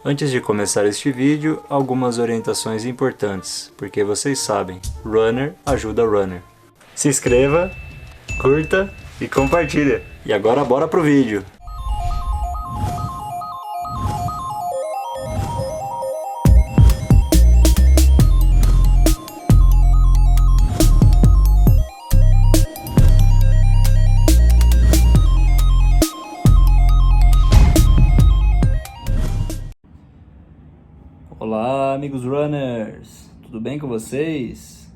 Antes de começar este vídeo, algumas orientações importantes, porque vocês sabem, runner ajuda runner. Se inscreva, curta e compartilha. E agora bora pro vídeo! Olá, amigos runners! Tudo bem com vocês?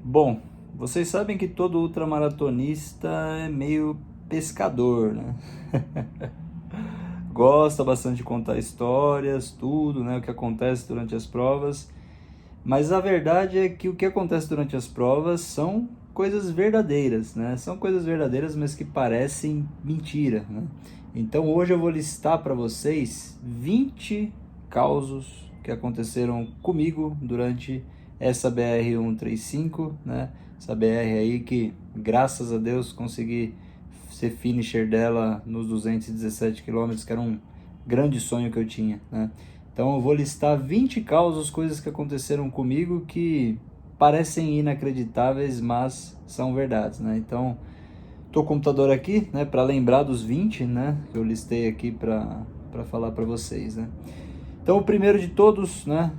Bom, vocês sabem que todo ultramaratonista é meio pescador, né? Gosta bastante de contar histórias, tudo, né? O que acontece durante as provas. Mas a verdade é que o que acontece durante as provas são coisas verdadeiras, né? São coisas verdadeiras, mas que parecem mentira, né? Então hoje eu vou listar para vocês 20 causos que aconteceram comigo durante essa BR-135, né? Essa BR aí que, graças a Deus, consegui ser finisher dela nos 217 quilômetros, que era um grande sonho que eu tinha, né? Então eu vou listar 20 causas, coisas que aconteceram comigo que parecem inacreditáveis, mas são verdades, né? Então, tô com o computador aqui, né, para lembrar dos 20, né, que eu listei aqui para falar para vocês, né? Então, o primeiro de todos, né,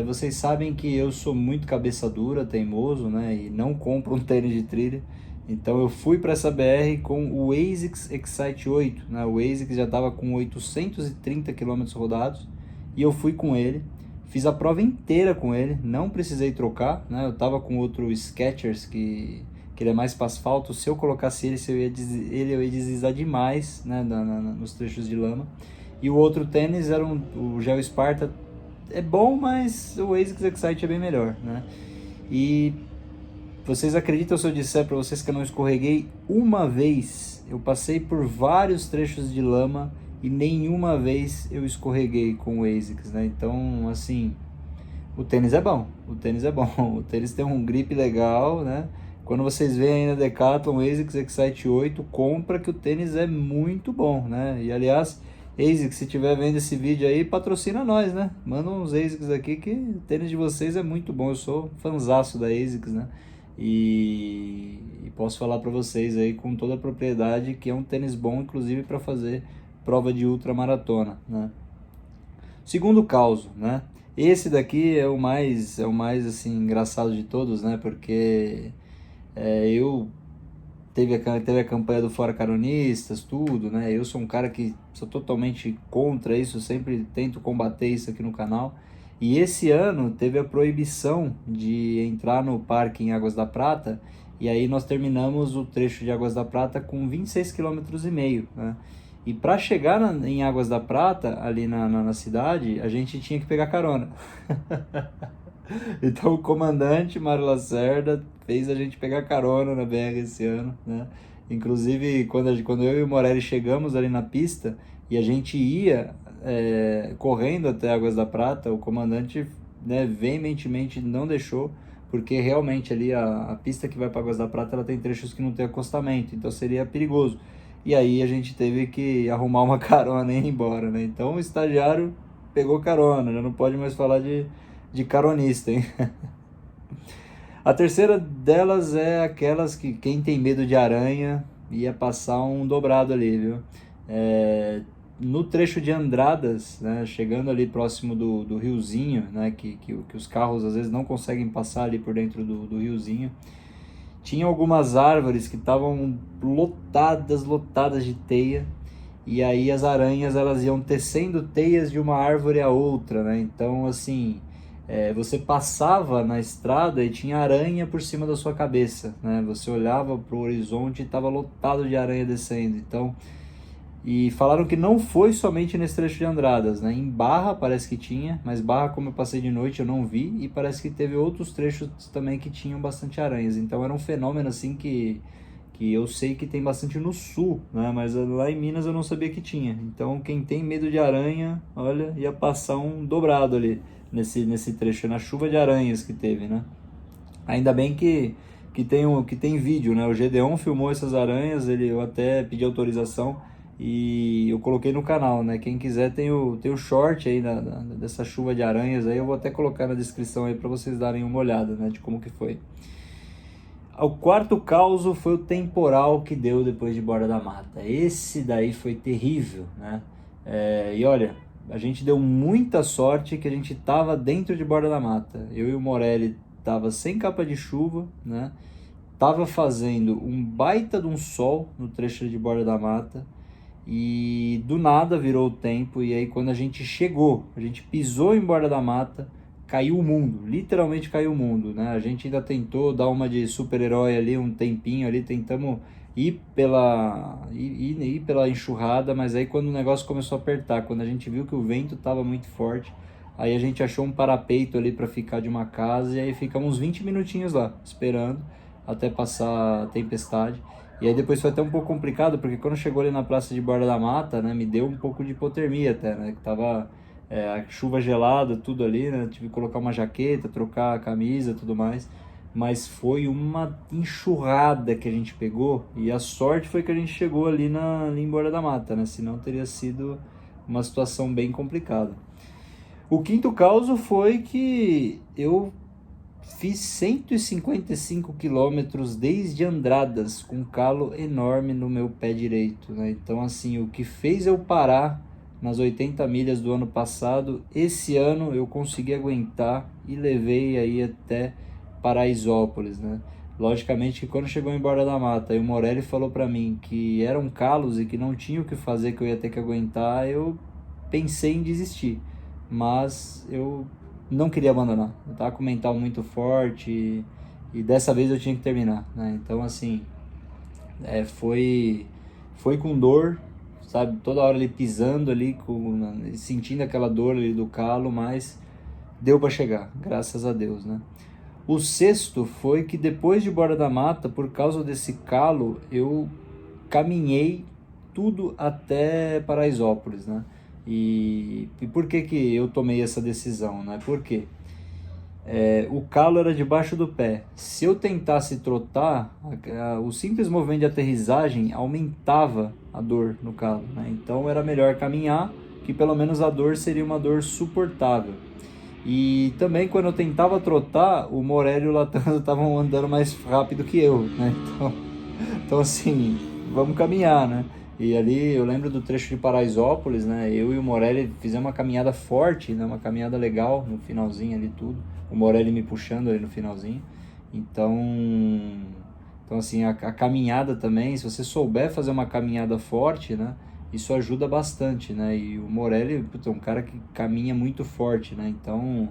vocês sabem que eu sou muito cabeça dura, teimoso, né, e não compro um tênis de trilha. Então, eu fui para essa BR com o ASICS Excite 8, né, o ASICS já estava com 830 km rodados, e eu fui com ele, fiz a prova inteira com ele, não precisei trocar, né, eu estava com outro Skechers, que ele é mais para asfalto. Se eu colocasse ele, eu ia deslizar demais, né, nos trechos de lama. E o outro tênis era o Gel Sparta, é bom, mas o ASICS Excite é bem melhor, né? E vocês acreditam se eu disser para vocês que eu não escorreguei uma vez? Eu passei por vários trechos de lama e nenhuma vez eu escorreguei com o ASICS, né? Então, assim, o tênis é bom, o tênis é bom, o tênis tem um grip legal, né? Quando vocês veem aí na Decathlon ASICS Excite 8, compra que o tênis é muito bom, né? E aliás, ASICS, se estiver vendo esse vídeo aí, patrocina nós, né? Manda uns ASICS aqui que o tênis de vocês é muito bom. Eu sou fanzaço da ASICS, né? E posso falar para vocês aí com toda a propriedade que é um tênis bom, inclusive para fazer prova de ultramaratona, né? Segundo caso, né? Esse daqui é o mais assim engraçado de todos, né? Porque eu teve a campanha do Fora Caronistas, tudo, né? Eu sou um cara que sou totalmente contra isso, sempre tento combater isso aqui no canal. E esse ano teve a proibição de entrar no parque em Águas da Prata, e aí nós terminamos o trecho de Águas da Prata com 26,5 km, né? E para chegar em Águas da Prata, ali na cidade, a gente tinha que pegar carona. Então o comandante Mário Lacerda fez a gente pegar carona na BR esse ano, né? Inclusive, quando eu e o Morelli chegamos ali na pista e a gente ia correndo até Águas da Prata, o comandante, né, veementemente não deixou, porque realmente ali a pista que vai para Águas da Prata, ela tem trechos que não tem acostamento, então seria perigoso. E aí a gente teve que arrumar uma carona e ir embora, né? Então o estagiário pegou carona, já não pode mais falar de caronista, hein? A terceira delas é aquelas que quem tem medo de aranha ia passar um dobrado ali, viu? No trecho de Andradas, né, chegando ali próximo do riozinho, né, que os carros às vezes não conseguem passar ali por dentro do riozinho, tinha algumas árvores que estavam lotadas de teia, e aí as aranhas elas iam tecendo teias de uma árvore a outra, né? Então, assim, você passava na estrada e tinha aranha por cima da sua cabeça, né? Você olhava para o horizonte e estava lotado de aranha descendo. Então, e falaram que não foi somente nesse trecho de Andradas, né? Em Barra parece que tinha, mas Barra, como eu passei de noite, eu não vi, e parece que teve outros trechos também que tinham bastante aranhas. Então era um fenômeno assim que eu sei que tem bastante no sul, né? Mas lá em Minas eu não sabia que tinha. Então quem tem medo de aranha, olha, ia passar um dobrado ali nesse trecho, na chuva de aranhas que teve, né? Ainda bem que tem vídeo, né? O Gedeon filmou essas aranhas, eu até pedi autorização e eu coloquei no canal, né? Quem quiser tem o short aí dessa chuva de aranhas aí, eu vou até colocar na descrição aí para vocês darem uma olhada, né? De como que foi. O quarto causo foi o temporal que deu depois de Borda da Mata. Esse daí foi terrível, né? E olha, a gente deu muita sorte que a gente tava dentro de Borda da Mata. Eu e o Morelli tava sem capa de chuva, né? Tava fazendo um baita de um sol no trecho de Borda da Mata e do nada virou o tempo. E aí quando a gente chegou, a gente pisou em Borda da Mata, caiu o mundo, literalmente caiu o mundo, né? A gente ainda tentou dar uma de super-herói ali, um tempinho ali, tentamos ir pela enxurrada, mas aí quando o negócio começou a apertar, quando a gente viu que o vento estava muito forte, aí a gente achou um parapeito ali para ficar de uma casa e aí ficamos uns 20 minutinhos lá, esperando até passar a tempestade. E aí depois foi até um pouco complicado, porque quando chegou ali na Praça de Borda da Mata, né, me deu um pouco de hipotermia até, né, que tava a chuva gelada, tudo ali, né? Tive que colocar uma jaqueta, trocar a camisa, tudo mais. Mas foi uma enxurrada que a gente pegou e a sorte foi que a gente chegou ali em Borda da Mata, né? Senão teria sido uma situação bem complicada. O quinto caso foi que eu fiz 155 quilômetros desde Andradas com um calo enorme no meu pé direito, né? Então, assim, o que fez eu parar nas 80 milhas do ano passado, esse ano eu consegui aguentar e levei aí até Paraisópolis, né? Logicamente que quando chegou em Borda da Mata e o Morelli falou para mim que eram calos e que não tinha o que fazer, que eu ia ter que aguentar, eu pensei em desistir, mas eu não queria abandonar. Eu tava com o mental muito forte e dessa vez eu tinha que terminar, né? Então, assim, foi com dor, sabe? Toda hora ali pisando ali, sentindo aquela dor ali do calo, mas deu para chegar, graças a Deus, né? O sexto foi que depois de Borda da Mata, por causa desse calo, eu caminhei tudo até Paraisópolis, né? E por que que eu tomei essa decisão, né? Porque o calo era debaixo do pé. Se eu tentasse trotar, o simples movimento de aterrissagem aumentava a dor no calo, né? Então era melhor caminhar, que pelo menos a dor seria uma dor suportável. E também quando eu tentava trotar, o Morelli e o Latanza estavam andando mais rápido que eu, né? Então assim, vamos caminhar, né? E ali eu lembro do trecho de Paraisópolis, né? Eu e o Morelli fizemos uma caminhada forte, né? Uma caminhada legal no finalzinho ali tudo. O Morelli me puxando ali no finalzinho. Então assim, a caminhada também, se você souber fazer uma caminhada forte, né? Isso ajuda bastante, né? E o Morelli, é um cara que caminha muito forte, né? Então,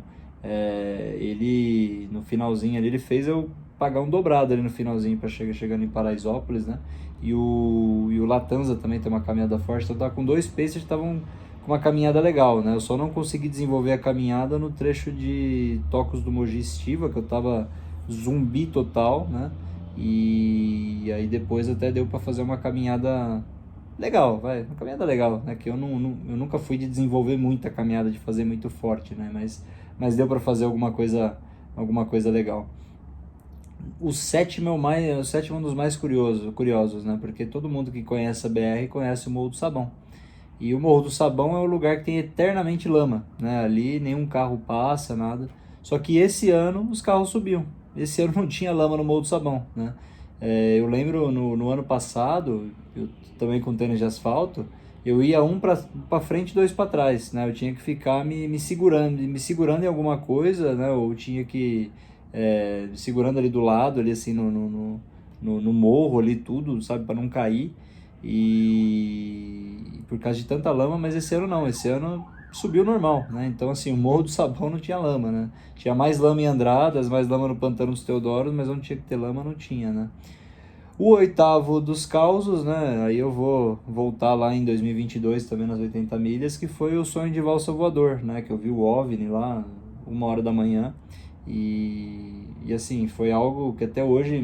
ele, no finalzinho ali, ele fez eu pagar um dobrado ali no finalzinho para chegando em Paraisópolis, né? E o Latanza também tem uma caminhada forte, então tá com dois pacers que estavam com uma caminhada legal, né? Eu só não consegui desenvolver a caminhada no trecho de Tocos do Mogi Estiva, que eu tava zumbi total, né? E aí depois até deu para fazer uma caminhada legal, uma caminhada legal, né? Que eu nunca fui de desenvolver muita caminhada, de fazer muito forte, né? Mas deu para fazer alguma coisa legal. O sétimo é um dos mais curiosos, né? Porque todo mundo que conhece a BR conhece o Morro do Sabão. E o Morro do Sabão é um lugar que tem eternamente lama, né? Ali nenhum carro passa, nada. Só que esse ano os carros subiam. Esse ano não tinha lama no Morro do Sabão, né? Eu lembro no ano passado, eu também com tênis de asfalto, eu ia um para frente e dois para trás, né? Eu tinha que ficar me segurando em alguma coisa, né? Ou tinha que me segurando ali do lado, ali assim no morro ali tudo, sabe, para não cair. E por causa de tanta lama, mas esse ano não, esse ano subiu normal, né? Então assim, o Morro do Sabão não tinha lama, né? Tinha mais lama em Andradas, mais lama no Pantano dos Teodoros, mas onde tinha que ter lama não tinha, né? O oitavo dos causos, né? Aí eu vou voltar lá em 2022 também nas 80 milhas, que foi o sonho de valsa voador, né? Que eu vi o OVNI lá 1h da manhã e assim, foi algo que até hoje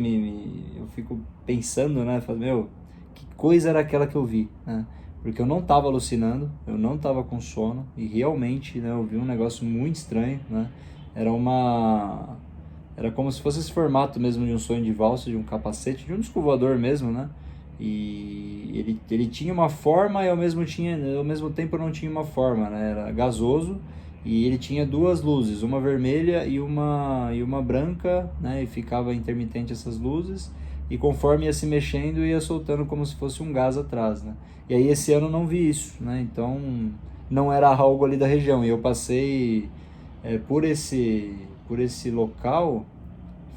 eu fico pensando, né? Falo, meu, que coisa era aquela que eu vi, né? Porque eu não estava alucinando, eu não estava com sono e realmente, né, eu vi um negócio muito estranho, né? Era como se fosse esse formato mesmo de um sonho de valsa, de um capacete, de um disco voador mesmo, né? E ele tinha uma forma e ao mesmo tempo não tinha uma forma, né? Era gasoso e ele tinha duas luzes, uma vermelha e uma branca, né? E ficava intermitente essas luzes e conforme ia se mexendo ia soltando como se fosse um gás atrás, né? E aí esse ano eu não vi isso, né? Então não era algo ali da região e eu passei por esse local.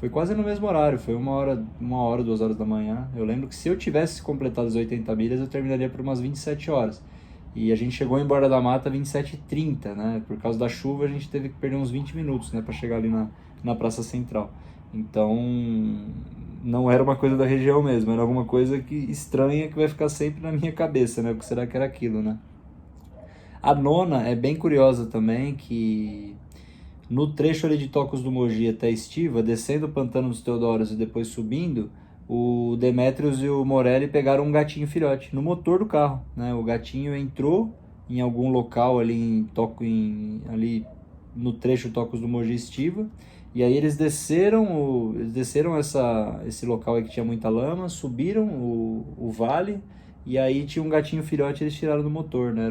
Foi quase no mesmo horário, foi uma hora, 2 horas da manhã. Eu lembro que se eu tivesse completado as 80 milhas, eu terminaria por umas 27 horas. E a gente chegou em Borda da Mata 27h30, né? Por causa da chuva, a gente teve que perder uns 20 minutos, né? Para chegar ali na Praça Central. Então, não era uma coisa da região mesmo, era alguma coisa estranha que vai ficar sempre na minha cabeça, né? O que será que era aquilo, né? A nona é bem curiosa também, que no trecho ali de Tocos do Mogi até Estiva, descendo o Pantano dos Teodoros e depois subindo, o Demetrios e o Morelli pegaram um gatinho filhote no motor do carro, né? O gatinho entrou em algum local ali ali no trecho Tocos do Mogi Estiva, e aí eles desceram esse local aí que tinha muita lama, subiram o vale, e aí tinha um gatinho filhote, eles tiraram do motor, né?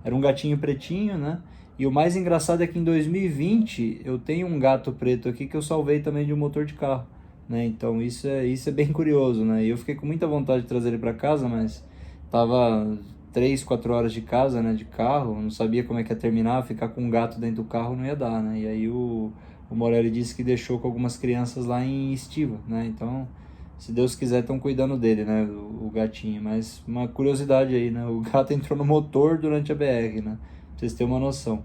Era um gatinho pretinho, né? E o mais engraçado é que em 2020 eu tenho um gato preto aqui que eu salvei também de um motor de carro, né? Então isso é bem curioso, né? E eu fiquei com muita vontade de trazer ele para casa, mas tava 3, 4 horas de casa, né, de carro, não sabia como é que ia terminar, ficar com um gato dentro do carro não ia dar, né? E aí o Morelli disse que deixou com algumas crianças lá em Estiva, né? Então, se Deus quiser, estão cuidando dele, né, o gatinho. Mas uma curiosidade aí, né? O gato entrou no motor durante a BR, né? Pra vocês terem uma noção.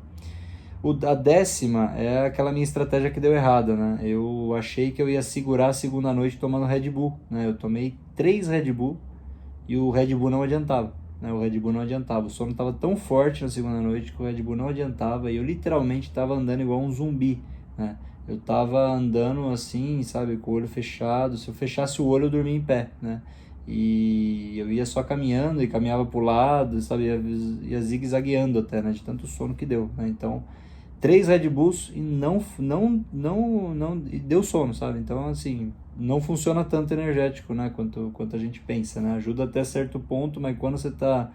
A décima é aquela minha estratégia que deu errada, né? Eu achei que eu ia segurar a segunda noite tomando Red Bull, né? Eu tomei 3 Red Bull e o Red Bull não adiantava, né? O Red Bull não adiantava. O sono estava tão forte na segunda noite que o Red Bull não adiantava e eu literalmente estava andando igual um zumbi, né? Eu estava andando assim, sabe, com o olho fechado. Se eu fechasse o olho, eu dormia em pé, né? E eu ia só caminhando e caminhava pro lado, sabe, ia zigue-zagueando até, né? De tanto sono que deu, né? Então 3 Red Bulls e não e deu sono, sabe? Então, assim, não funciona tanto energético, né? Quanto a gente pensa, né? Ajuda até certo ponto, mas quando você tá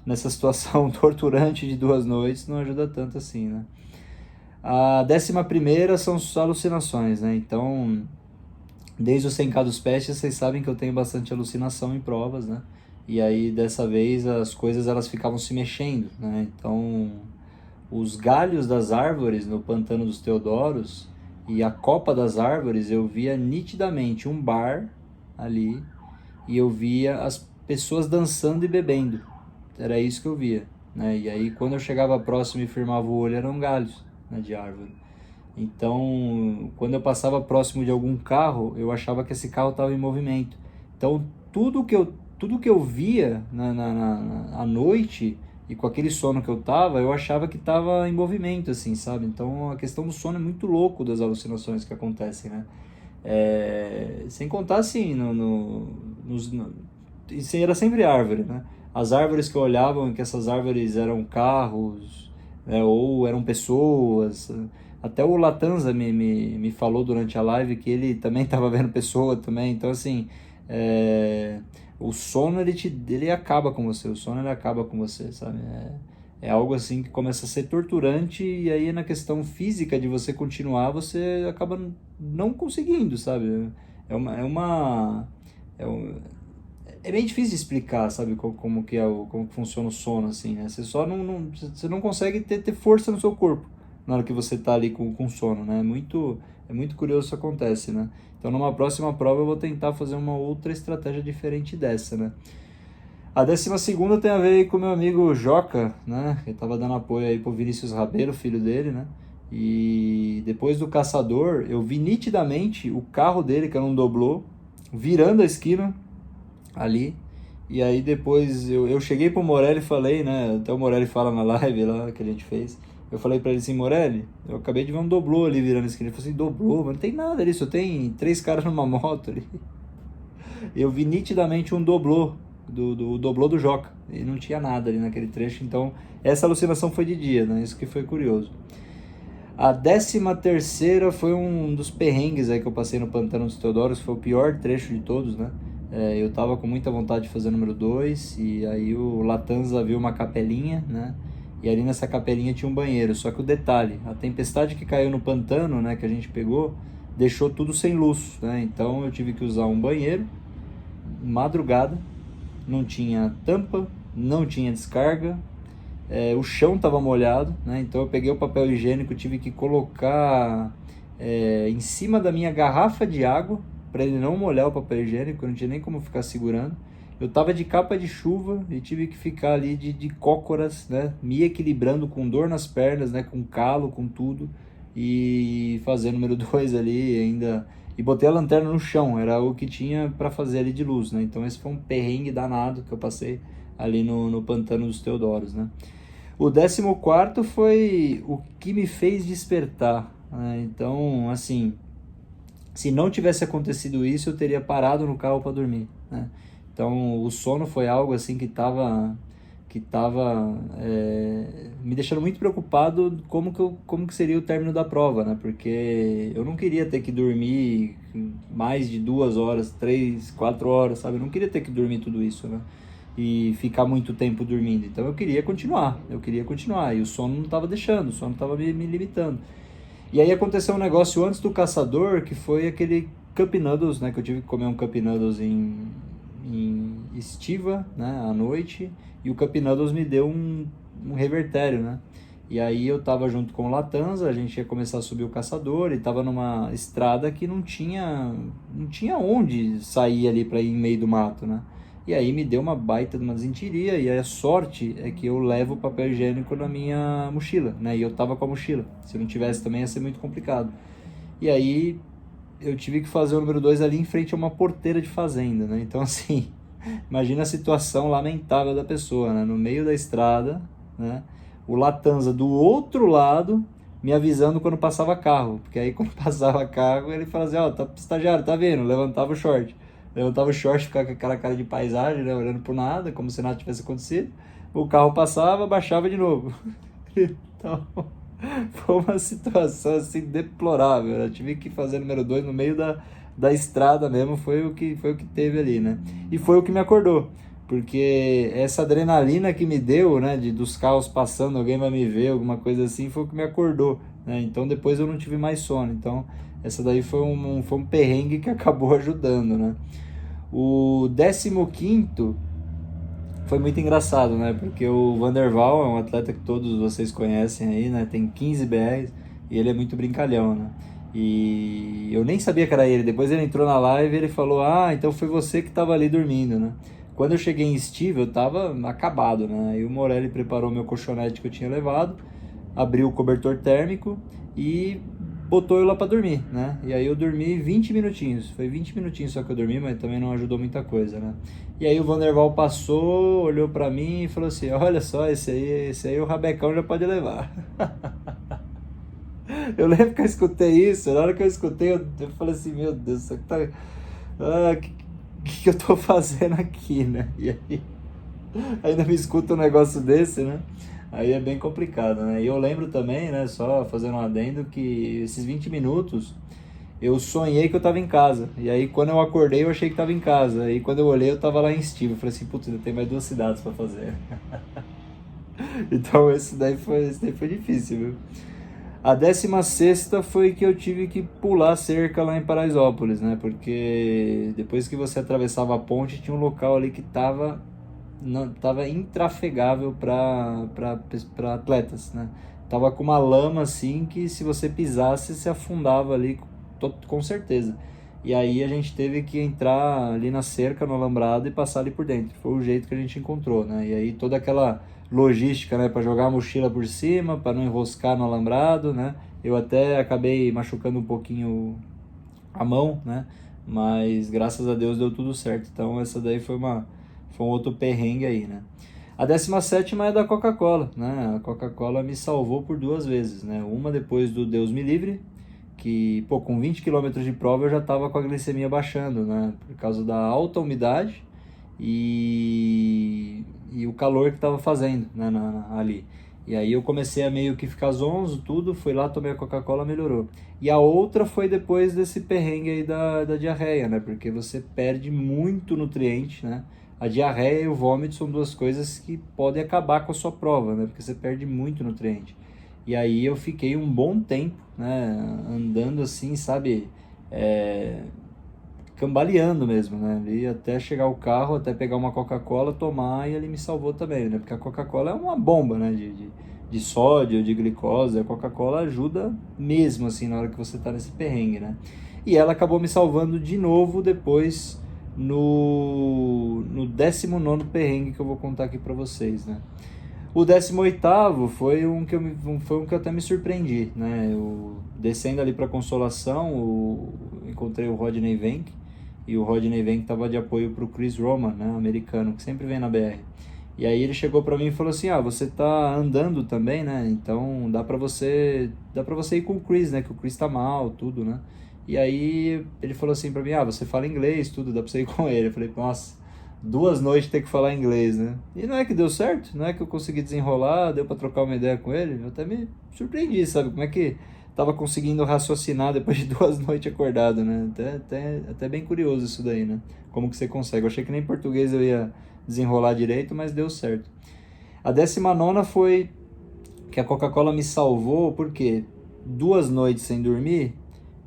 nessa situação torturante de 2 noites, não ajuda tanto assim, né? A 11ª são as alucinações, né? Então, desde o 100K dos Pestes, vocês sabem que eu tenho bastante alucinação em provas, né? E aí, dessa vez, as coisas elas ficavam se mexendo, né? Então, os galhos das árvores no Pantano dos Teodoros e a copa das árvores, eu via nitidamente um bar ali e eu via as pessoas dançando e bebendo. Era isso que eu via, né? E aí quando eu chegava próximo e firmava o olho, eram galhos, né, de árvore. Então, quando eu passava próximo de algum carro, eu achava que esse carro estava em movimento. Então, tudo que eu via à noite e com aquele sono que eu tava, eu achava que tava em movimento, assim, sabe? Então, a questão do sono é muito louco das alucinações que acontecem, né? Sem contar, assim, isso era sempre árvore, né? As árvores que eu olhava, que essas árvores eram carros, né? Ou eram pessoas. Até o Latanza me falou durante a live que ele também estava vendo pessoa também. Então, assim, o sono ele acaba com você. O sono ele acaba com você, sabe? É algo assim que começa a ser torturante e aí na questão física de você continuar, você acaba não conseguindo, sabe? É uma... É uma é, um, é bem difícil de explicar, sabe, como que como que funciona o sono, assim, né? Você só você não consegue ter força no seu corpo na hora que você tá ali com sono, né? É muito curioso isso acontece, né? Então, numa próxima prova, eu vou tentar fazer uma outra estratégia diferente dessa, né? A 12ª tem a ver aí com o meu amigo Joca, né? Que tava dando apoio aí pro Vinícius Rabeiro, filho dele, né? E depois do Caçador, eu vi nitidamente o carro dele, que era um doblô, virando a esquina ali. E aí depois eu cheguei pro Morelli e falei, né? Até o Morelli fala na live lá que a gente fez. Eu falei pra ele assim, Morelli, eu acabei de ver um doblô ali virando a esquina. Ele falou assim, doblô? Mas não tem nada ali, só tem 3 caras numa moto ali. Eu vi nitidamente um doblô, do doblô do Joca. E não tinha nada ali naquele trecho, então essa alucinação foi de dia, né? Isso que foi curioso. A 13ª foi um dos perrengues aí que eu passei no Pantano dos Teodoros, foi o pior trecho de todos, né? Eu tava com muita vontade de fazer o número 2 e aí o Latanza viu uma capelinha, né? E ali nessa capelinha tinha um banheiro. Só que o detalhe, a tempestade que caiu no pantano, né, que a gente pegou, deixou tudo sem luz, né? Então eu tive que usar um banheiro, madrugada, não tinha tampa, não tinha descarga, o chão estava molhado, né? Então eu peguei o papel higiênico, tive que colocar em cima da minha garrafa de água para ele não molhar o papel higiênico, eu não tinha nem como ficar segurando. Eu tava de capa de chuva e tive que ficar ali de cócoras, né? Me equilibrando com dor nas pernas, né? Com calo, com tudo. E fazer número 2 ali ainda. E botei a lanterna no chão, era o que tinha para fazer ali de luz, né? Então esse foi um perrengue danado que eu passei ali no Pantano dos Teodoros, né? O 14º foi o que me fez despertar, né? Então, assim, se não tivesse acontecido isso, eu teria parado no carro para dormir, né? Então, o sono foi algo assim que tava me deixando muito preocupado como que seria o término da prova, né? Porque eu não queria ter que dormir mais de 2 horas, 3, 4 horas, sabe? Eu não queria ter que dormir tudo isso, né? E ficar muito tempo dormindo. Então eu queria continuar. E o sono não estava deixando, o sono estava me limitando. E aí aconteceu um negócio antes do caçador, que foi aquele Cup Noodles, né? Que eu tive que comer um Cup Noodles em estiva, né? À noite. E o Cup Noodles me deu um revertério, né? E aí eu tava junto com o Latanza, a gente ia começar a subir o caçador e tava numa estrada que não tinha onde sair ali para ir em meio do mato, né? E aí me deu uma baita de uma desentiria, e a sorte é que eu levo o papel higiênico na minha mochila, né? E eu tava com a mochila. Se eu não tivesse também ia ser muito complicado. E aí eu tive que fazer o número 2 ali em frente a uma porteira de fazenda, né? Então assim, imagina a situação lamentável da pessoa, né? No meio da estrada, né? O Latanza do outro lado me avisando quando passava carro, porque aí quando passava carro ele falava assim, ó, tá, estagiário, tá vendo? Levantava o short, ficava com aquela cara de paisagem, né? Olhando pro nada, como se nada tivesse acontecido. O carro passava, baixava de novo. Então, foi uma situação assim deplorável. Eu tive que fazer número 2 no meio da estrada mesmo, foi o que teve ali, né? E foi o que me acordou, porque essa adrenalina que me deu, né, dos carros passando, alguém vai me ver, alguma coisa assim, foi o que me acordou, né? Então depois eu não tive mais sono. Então essa daí foi um perrengue que acabou ajudando, né? O 15º foi muito engraçado, né? Porque o Van der Waal é um atleta que todos vocês conhecem aí, né? Tem 15 BRs e ele é muito brincalhão, né? E eu nem sabia que era ele. Depois ele entrou na live e ele falou: Ah, então foi você que estava ali dormindo, né? Quando eu cheguei em Steve, eu tava acabado, né? Aí o Morelli preparou meu colchonete que eu tinha levado, abriu o cobertor térmico e botou eu lá pra dormir, né? E aí eu dormi 20 minutinhos. Foi 20 minutinhos só que eu dormi, mas também não ajudou muita coisa, né? E aí o Van der Waal passou, olhou pra mim e falou assim: Olha só, esse aí o Rabecão já pode levar. Eu lembro que eu escutei isso, na hora que eu escutei, eu falei assim: Meu Deus, isso aqui tá. Que eu tô fazendo aqui, né? E aí, ainda me escuta um negócio desse, né? Aí é bem complicado, né? E eu lembro também, né, só fazendo um adendo, que esses 20 minutos eu sonhei que eu tava em casa. E aí quando eu acordei eu achei que tava em casa. E quando eu olhei eu tava lá em Estiva. Eu falei assim, putz, ainda tem mais 2 cidades pra fazer. Então esse daí foi difícil, viu? A 16ª foi que eu tive que pular a cerca lá em Paraisópolis, né? Porque depois que você atravessava a ponte, tinha um local ali que tava intrafegável para atletas, né? Tava com uma lama assim que se você pisasse, se afundava ali com certeza. E aí a gente teve que entrar ali na cerca, no alambrado e passar ali por dentro. Foi o jeito que a gente encontrou, né? E aí toda aquela logística, né, para jogar a mochila por cima, para não enroscar no alambrado, né? Eu até acabei machucando um pouquinho a mão, né? Mas graças a Deus deu tudo certo. Então essa daí foi um outro perrengue aí, né? A 17ª é da Coca-Cola, né? A Coca-Cola me salvou por 2 vezes, né? Uma depois do Deus me livre, que, pô, com 20 quilômetros de prova eu já estava com a glicemia baixando, né? Por causa da alta umidade e o calor que estava fazendo, né, ali. E aí eu comecei a meio que ficar zonzo, tudo, fui lá, tomei a Coca-Cola, melhorou. E a outra foi depois desse perrengue aí da diarreia, né? Porque você perde muito nutriente, né? A diarreia e o vômito são duas coisas que podem acabar com a sua prova, né? Porque você perde muito nutriente. E aí eu fiquei um bom tempo, né? Andando assim, sabe? Cambaleando mesmo, né? Ali até chegar o carro, até pegar uma Coca-Cola, tomar, e ele me salvou também, né? Porque a Coca-Cola é uma bomba, né? De sódio, de glicose. A Coca-Cola ajuda mesmo, assim, na hora que você tá nesse perrengue, né? E ela acabou me salvando de novo depois no 19º perrengue que eu vou contar aqui pra vocês, né? O 18º foi um que eu até me surpreendi, né? Eu, descendo ali para Consolação, encontrei o Rodney Venk, e o Rodney Venk estava de apoio para o Chris Roman, né? Americano, que sempre vem na BR. E aí ele chegou para mim e falou assim: ah, você tá andando também, né? Então dá para você ir com o Chris, né? Que o Chris tá mal, tudo, né? E aí ele falou assim para mim: ah, você fala inglês, tudo, dá para você ir com ele. Eu falei: nossa, 2 noites ter que falar inglês, né? E não é que deu certo, não é que eu consegui desenrolar, deu pra trocar uma ideia com ele. Eu até me surpreendi, sabe? Como é que tava conseguindo raciocinar depois de 2 noites acordado, né? Até bem curioso isso daí, né? Como que você consegue? Eu achei que nem português eu ia desenrolar direito, mas deu certo. A 19ª foi que a Coca-Cola me salvou, porque 2 noites sem dormir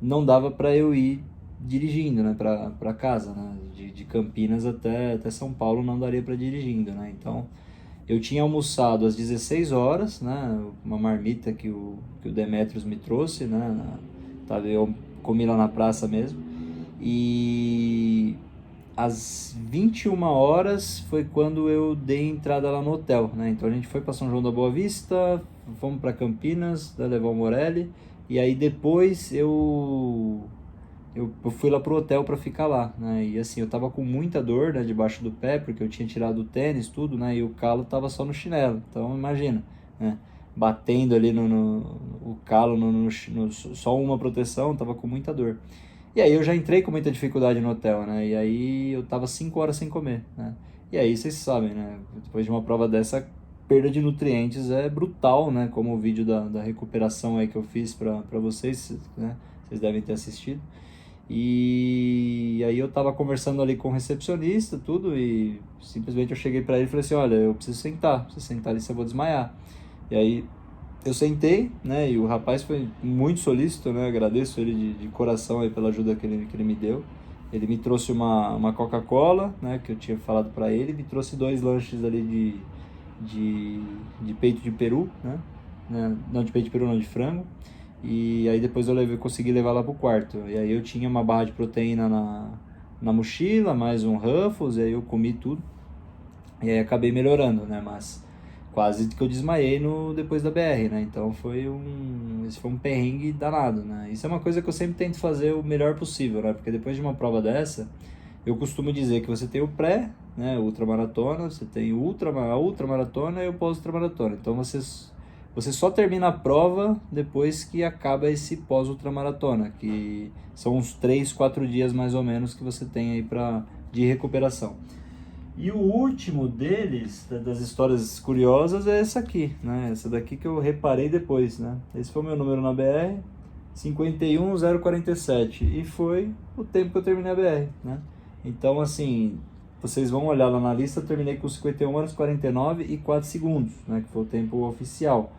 não dava para eu ir dirigindo, né, para casa, né, de Campinas até São Paulo não daria para dirigindo, né, então eu tinha almoçado às 16 horas, né, uma marmita que o Demetrios me trouxe, né, eu comi lá na praça mesmo, e às 21 horas foi quando eu dei entrada lá no hotel, né? Então a gente foi para São João da Boa Vista, fomos para Campinas, da Leval Morelli, e aí depois eu fui lá pro hotel para ficar lá, né? E assim, eu tava com muita dor, né, debaixo do pé, porque eu tinha tirado o tênis, tudo, né? E o calo tava só no chinelo. Então imagina, né? Batendo ali o calo só uma proteção, tava com muita dor. E aí eu já entrei com muita dificuldade no hotel, né? E aí eu tava 5 horas sem comer, né? E aí vocês sabem, né? Depois de uma prova dessa, perda de nutrientes é brutal, né? Como o vídeo da recuperação aí que eu fiz pra vocês, né? Vocês devem ter assistido. E aí eu tava conversando ali com o recepcionista, tudo, e simplesmente eu cheguei pra ele e falei assim: olha, eu preciso sentar ali, se eu vou desmaiar. E aí eu sentei, né, e o rapaz foi muito solícito, né, agradeço ele de coração aí pela ajuda que ele me deu. Ele me trouxe uma Coca-Cola, né, que eu tinha falado para ele, me trouxe 2 lanches ali de peito de peru, né, não de peito de peru, não, de frango. E aí depois consegui levar lá pro quarto. E aí eu tinha uma barra de proteína na mochila, mais um Ruffles, e aí eu comi tudo. E aí acabei melhorando, né, mas quase que eu desmaiei depois da BR, né? Então esse foi um perrengue danado, né? Isso é uma coisa que eu sempre tento fazer o melhor possível, né? Porque depois de uma prova dessa, eu costumo dizer que você tem o pré, né, ultramaratona, você tem a ultramaratona e o pós-ultramaratona. Então você só termina a prova depois que acaba esse pós-ultramaratona, que são uns 3, 4 dias mais ou menos que você tem aí de recuperação. E o último deles, das histórias curiosas, é essa aqui, né? Essa daqui que eu reparei depois, né? Esse foi o meu número na BR, 51047, e foi o tempo que eu terminei a BR, né? Então, assim, vocês vão olhar lá na lista, eu terminei com 51 horas 49 e 4 segundos, né? Que foi o tempo oficial.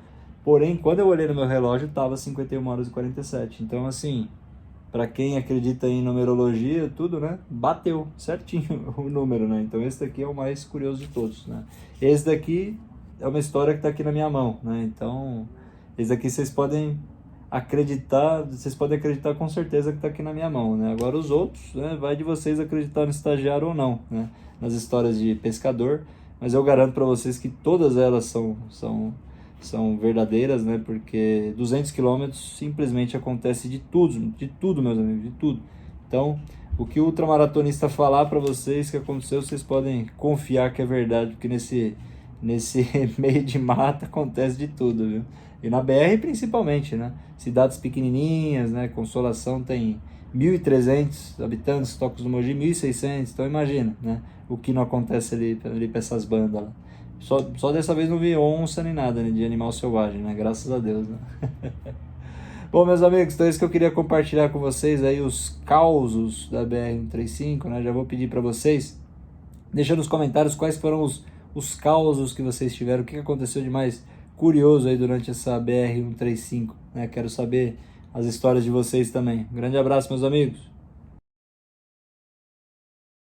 Porém, quando eu olhei no meu relógio, tava 51 horas e 47. Então, assim, para quem acredita em numerologia, tudo, né? Bateu certinho o número, né? Então esse daqui é o mais curioso de todos, né? Esse daqui é uma história que está aqui na minha mão, né? Então, esse daqui vocês podem acreditar com certeza que está aqui na minha mão, né? Agora os outros, né? Vai de vocês acreditar no estagiário ou não, né? Nas histórias de pescador, mas eu garanto para vocês que todas elas são verdadeiras, né? Porque 200 quilômetros simplesmente acontece de tudo, meus amigos, de tudo. Então, o que o ultramaratonista falar para vocês que aconteceu, vocês podem confiar que é verdade, porque nesse meio de mata acontece de tudo, viu? E na BR principalmente, né? Cidades pequenininhas, né? Consolação tem 1.300 habitantes, Tocos do Mogi 1.600, então imagina, né? O que não acontece ali para essas bandas lá. Só dessa vez não vi onça nem nada, né, de animal selvagem, né? Graças a Deus, né? Bom, meus amigos, então é isso que eu queria compartilhar com vocês aí, os causos da BR-135, né? Já vou pedir para vocês, deixa nos comentários quais foram os causos que vocês tiveram, o que aconteceu de mais curioso aí durante essa BR-135, né? Quero saber as histórias de vocês também. Um grande abraço, meus amigos!